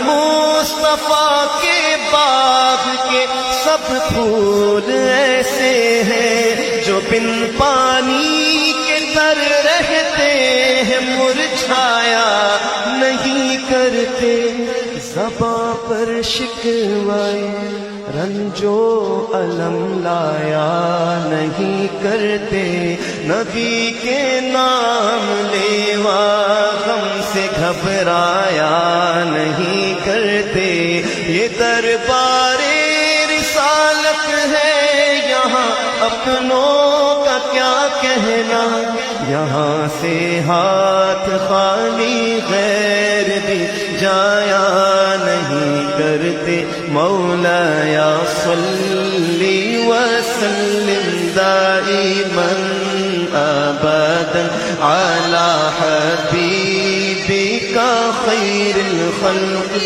مصطفیٰ کے باغ کے سب پھول ایسے ہیں جو بن پانی کے تر رہتے ہیں، مرجھایا نہیں کرتے، زباں پر شکوائے رنج و الم لایا نہیں کرتے، نبی کے نام لیوا غم سے گھبرایا نہیں کرتے۔ یہ دربار رسالت ہے یہاں اپنوں کا کیا کہنا، یہاں سے ہاتھ خالی غیر بھی جایا نہیں کرتے۔ مولایا صلی وسلم دائما ابدا علی حبیبک خیر الخلق